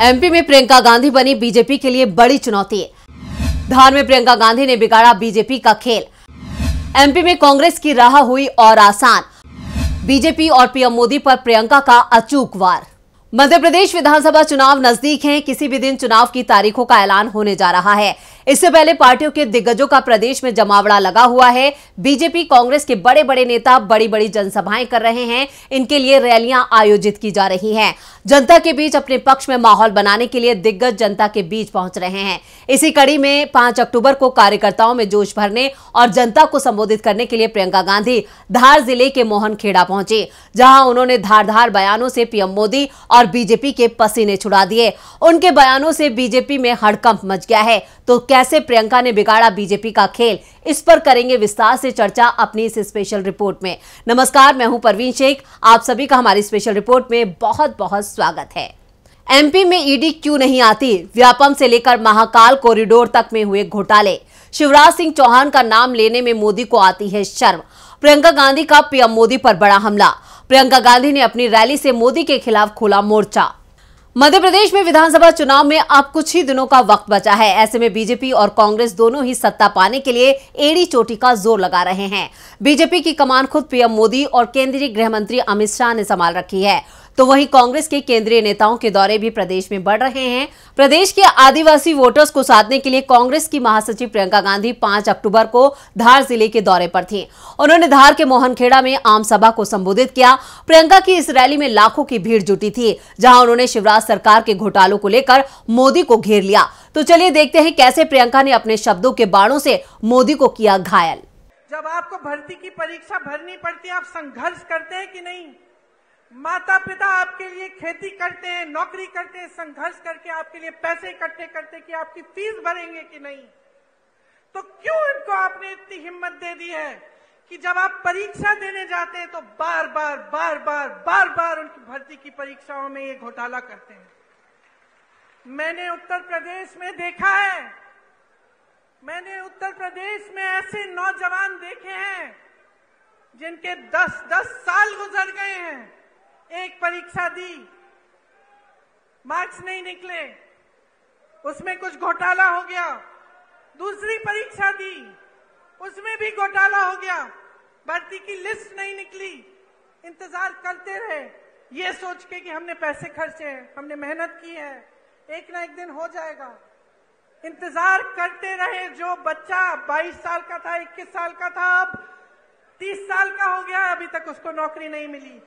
MP में प्रियंका गांधी बनी BJP के लिए बड़ी चुनौती। धार में प्रियंका गांधी ने बिगाड़ा बीजेपी का खेल। एमपी में कांग्रेस की राह हुई और आसान। बीजेपी और पीएम मोदी पर प्रियंका का अचूक वार। मध्य प्रदेश विधानसभा चुनाव नजदीक हैं। किसी भी दिन चुनाव की तारीखों का ऐलान होने जा रहा है। इससे पहले पार्टियों के दिग्गजों का प्रदेश में जमावड़ा लगा हुआ है। बीजेपी कांग्रेस के बड़े बड़े नेता बड़ी बड़ी जनसभाएं कर रहे हैं। इनके लिए रैलियां आयोजित की जा रही हैं। जनता के बीच अपने पक्ष में माहौल बनाने के लिए दिग्गज जनता के बीच पहुंच रहे हैं। इसी कड़ी में 5 अक्टूबर को कार्यकर्ताओं में जोश भरने और जनता को संबोधित करने के लिए प्रियंका गांधी धार जिले के मोहनखेड़ा पहुंची, जहां उन्होंने धारदार बयानों से पीएम मोदी और बीजेपी के पसीने छुड़ा दिए। उनके बयानों से बीजेपी में हड़कंप मच गया है। तो कैसे प्रियंका ने बिगाड़ा बीजेपी का खेल, इस पर करेंगे विस्तार से चर्चा अपनी इस स्पेशल रिपोर्ट में। नमस्कार, मैं हूं परवीन शेख। आप सभी का हमारी स्पेशल रिपोर्ट में बहुत बहुत स्वागत है। एमपी में ईडी क्यों नहीं आती? व्यापम से लेकर महाकाल कॉरिडोर तक में हुए घोटाले। शिवराज सिंह चौहान का नाम लेने में मोदी को आती है शर्म। प्रियंका गांधी का पीएम मोदी पर बड़ा हमला। प्रियंका गांधी ने अपनी रैली से मोदी के खिलाफ खोला मोर्चा। मध्य प्रदेश में विधानसभा चुनाव में अब कुछ ही दिनों का वक्त बचा है। ऐसे में बीजेपी और कांग्रेस दोनों ही सत्ता पाने के लिए एड़ी चोटी का जोर लगा रहे हैं। बीजेपी की कमान खुद पीएम मोदी और केंद्रीय गृह मंत्री अमित शाह ने संभाल रखी है, तो वहीं कांग्रेस के केंद्रीय नेताओं के दौरे भी प्रदेश में बढ़ रहे हैं। प्रदेश के आदिवासी वोटर्स को साधने के लिए कांग्रेस की महासचिव प्रियंका गांधी 5 अक्टूबर को धार जिले के दौरे पर थी। उन्होंने धार के मोहनखेड़ा में आम सभा को संबोधित किया। प्रियंका की इस रैली में लाखों की भीड़ जुटी थी, जहां उन्होंने शिवराज सरकार के घोटालों को लेकर मोदी को घेर लिया। तो चलिए देखते हैं कैसे प्रियंका ने अपने शब्दों के बाणों से मोदी को किया घायल। जब आपको भर्ती की परीक्षा भरनी पड़ती है, आप संघर्ष करते हैं कि नहीं? माता पिता आपके लिए खेती करते हैं, नौकरी करते हैं, संघर्ष करके आपके लिए पैसे इकट्ठे करते कि आपकी फीस भरेंगे कि नहीं? तो क्यों इनको आपने इतनी हिम्मत दे दी है कि जब आप परीक्षा देने जाते हैं तो बार बार उनकी भर्ती की परीक्षाओं में ये घोटाला करते हैं। मैंने उत्तर प्रदेश में देखा है, मैंने उत्तर प्रदेश में ऐसे नौजवान देखे हैं जिनके 10-10 साल गुजर गए हैं। एक परीक्षा दी, मार्क्स नहीं निकले, उसमें कुछ घोटाला हो गया। दूसरी परीक्षा दी, उसमें भी घोटाला हो गया, भर्ती की लिस्ट नहीं निकली। इंतजार करते रहे ये सोच के कि हमने पैसे खर्चे हैं, हमने मेहनत की है, एक ना एक दिन हो जाएगा। इंतजार करते रहे। जो बच्चा 22 साल का था, 21 साल का था, अब 30 साल का हो गया, अभी तक उसको नौकरी नहीं मिली।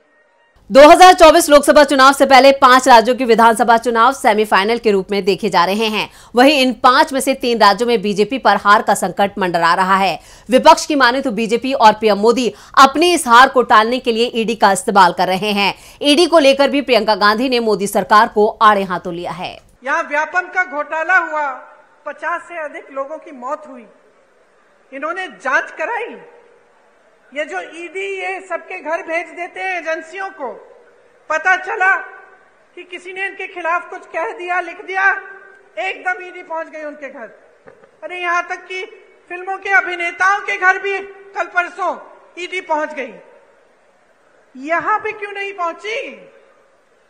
2024 लोकसभा चुनाव से पहले 5 राज्यों के विधानसभा चुनाव सेमीफाइनल के रूप में देखे जा रहे हैं। वहीं इन 5 में से 3 राज्यों में बीजेपी पर हार का संकट मंडरा रहा है। विपक्ष की माने तो बीजेपी और पीएम मोदी अपनी इस हार को टालने के लिए ईडी का इस्तेमाल कर रहे हैं। ईडी को लेकर भी प्रियंका गांधी ने मोदी सरकार को आड़े हाथों लिया है। यहाँ व्यापम का घोटाला हुआ, 50 से अधिक लोगों की मौत हुई। इन्होंने जांच कराई। ये जो ईडी ये सबके घर भेज देते हैं एजेंसियों को, पता चला कि किसी ने इनके खिलाफ कुछ कह दिया, लिख दिया, एकदम ईडी पहुंच गई उनके घर। अरे यहाँ तक कि फिल्मों के अभिनेताओं के घर भी कल परसों ईडी पहुंच गई। यहां पे क्यों नहीं पहुंची?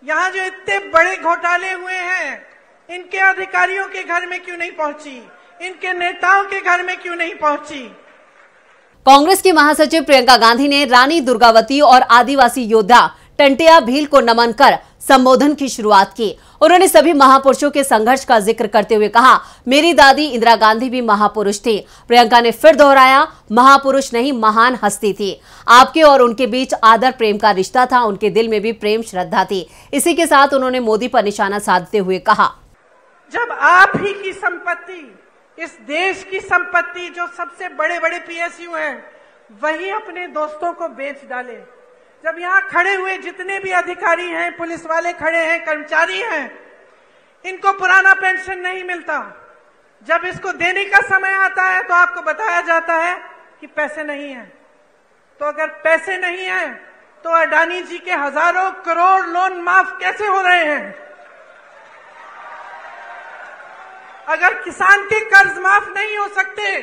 यहां जो इतने बड़े घोटाले हुए हैं, इनके अधिकारियों के घर में क्यों नहीं पहुंची? इनके नेताओं के घर में क्यों नहीं पहुंची? कांग्रेस की महासचिव प्रियंका गांधी ने रानी दुर्गावती और आदिवासी योद्धा टंटिया भील को नमन कर संबोधन की शुरुआत की। उन्होंने सभी महापुरुषों के संघर्ष का जिक्र करते हुए कहा, मेरी दादी इंदिरा गांधी भी महापुरुष थी। प्रियंका ने फिर दोहराया, महापुरुष नहीं महान हस्ती थी। आपके और उनके बीच आदर प्रेम का रिश्ता था, उनके दिल में भी प्रेम श्रद्धा थी। इसी के साथ उन्होंने मोदी पर निशाना साधते हुए कहा, जब आप ही की संपत्ति, इस देश की संपत्ति जो सबसे बड़े बड़े पीएसयू हैं, वही अपने दोस्तों को बेच डाले। जब यहाँ खड़े हुए जितने भी अधिकारी हैं, पुलिस वाले खड़े हैं, कर्मचारी हैं, इनको पुराना पेंशन नहीं मिलता। जब इसको देने का समय आता है तो आपको बताया जाता है कि पैसे नहीं हैं। तो अगर पैसे नहीं हैं तो अडानी जी के हजारों करोड़ लोन माफ कैसे हो रहे हैं? अगर किसान के कर्ज माफ नहीं हो सकते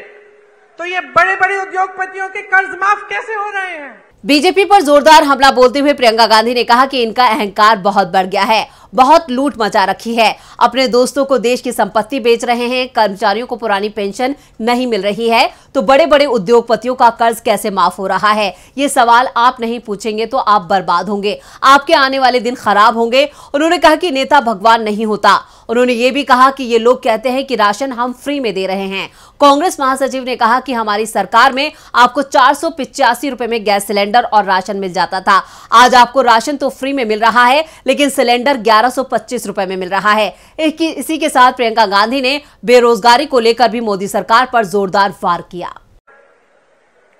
तो ये बड़े बड़े उद्योगपतियों के कर्ज माफ कैसे हो रहे हैं? बीजेपी पर जोरदार हमला बोलते हुए प्रियंका गांधी ने कहा कि इनका अहंकार बहुत बढ़ गया है। बहुत लूट मचा रखी है। अपने दोस्तों को देश की संपत्ति बेच रहे हैं, कर्मचारियों को पुरानी पेंशन नहीं मिल रही है, तो बड़े बड़े उद्योगपतियों का कर्ज कैसे माफ हो रहा है? ये सवाल आप नहीं पूछेंगे तो आप बर्बाद होंगे, आपके आने वाले दिन खराब होंगे। उन्होंने कहा कि नेता भगवान नहीं होता। उन्होंने ये भी कहा कि ये लोग कहते हैं कि राशन हम फ्री में दे रहे हैं। कांग्रेस महासचिव ने कहा कि हमारी सरकार में आपको 485 रुपए में गैस सिलेंडर और राशन मिल जाता था। आज आपको राशन तो फ्री में मिल रहा है, लेकिन सिलेंडर 1125 रुपए में मिल रहा है। इसी के साथ प्रियंका गांधी ने बेरोजगारी को लेकर भी मोदी सरकार पर जोरदार वार किया।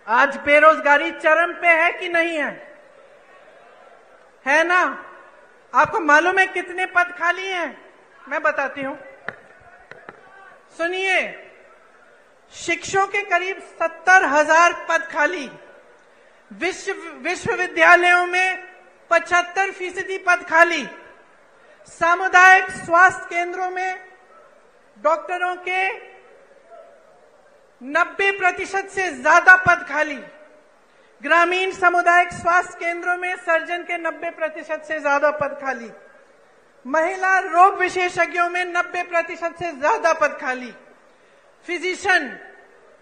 आज बेरोजगारी चरम पे है कि नहीं है? है ना? आपको मालूम है कितने पद खाली हैं? मैं बताती हूं, सुनिए। शिक्षकों के करीब 70,000 पद खाली, विश्वविद्यालयों में 75% पद खाली, सामुदायिक स्वास्थ्य केंद्रों में डॉक्टरों के 90% से ज्यादा पद खाली, ग्रामीण सामुदायिक स्वास्थ्य केंद्रों में सर्जन के 90% से ज्यादा पद खाली, महिला रोग विशेषज्ञों में 90% से ज्यादा पद खाली, फिजिशियन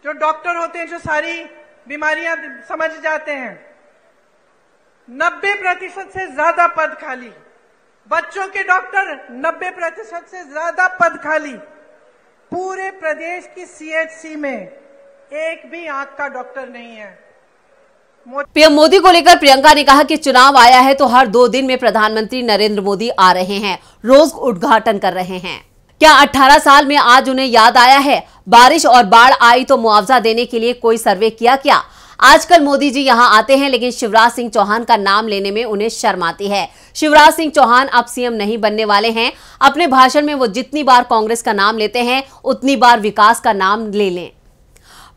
जो डॉक्टर होते हैं, जो सारी बीमारियां समझ जाते हैं, 90% से ज्यादा पद खाली, बच्चों के डॉक्टर 90% से ज्यादा पद खाली। पूरे प्रदेश की सीएचसी में एक भी आंख का डॉक्टर नहीं है। पीएम मोदी को लेकर प्रियंका ने कहा कि चुनाव आया है तो हर 2 दिन में प्रधानमंत्री नरेंद्र मोदी आ रहे हैं, रोज उद्घाटन कर रहे हैं। क्या 18 साल में आज उन्हें याद आया है? बारिश और बाढ़ आई तो मुआवजा देने के लिए कोई सर्वे किया क्या? आजकल मोदी जी यहां आते हैं, लेकिन शिवराज सिंह चौहान का नाम लेने में उन्हें शर्म आती है। शिवराज सिंह चौहान अब सीएम नहीं बनने वाले हैं। अपने भाषण में वो जितनी बार कांग्रेस का नाम लेते हैं, उतनी बार विकास का नाम ले लें।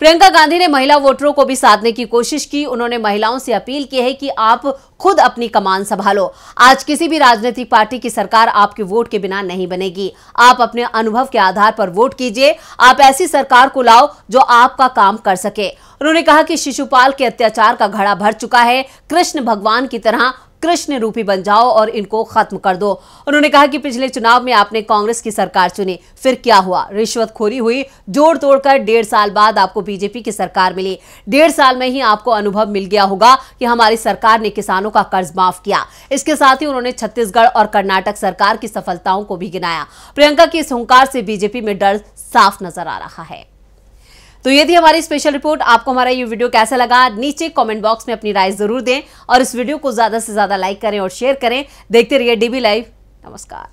प्रियंका गांधी ने महिला वोटरों को भी साधने की कोशिश की। उन्होंने महिलाओं से अपील की है कि आप खुद अपनी कमान संभालो। आज किसी भी राजनीतिक पार्टी की सरकार आपके वोट के बिना नहीं बनेगी। आप अपने अनुभव के आधार पर वोट कीजिए। आप ऐसी सरकार को लाओ जो आपका काम कर सके। उन्होंने कहा कि शिशुपाल के अत्याचार का घड़ा भर चुका है। कृष्ण भगवान की तरह कृष्ण रूपी बन जाओ और इनको खत्म कर दो। उन्होंने कहा कि पिछले चुनाव में आपने कांग्रेस की सरकार चुनी, फिर क्या हुआ? रिश्वतखोरी हुई, जोड़ तोड़कर 1.5 साल बाद आपको बीजेपी की सरकार मिली। 1.5 साल में ही आपको अनुभव मिल गया होगा कि हमारी सरकार ने किसानों का कर्ज माफ किया। इसके साथ ही उन्होंने छत्तीसगढ़ और कर्नाटक सरकार की सफलताओं को भी गिनाया। प्रियंका की इस हुंकार से बीजेपी में डर साफ नजर आ रहा है। तो ये थी हमारी स्पेशल रिपोर्ट। आपको हमारा ये वीडियो कैसा लगा? नीचे कमेंट बॉक्स में अपनी राय जरूर दें और इस वीडियो को ज्यादा से ज्यादा लाइक करें और शेयर करें। देखते रहिए डीबी लाइव। नमस्कार।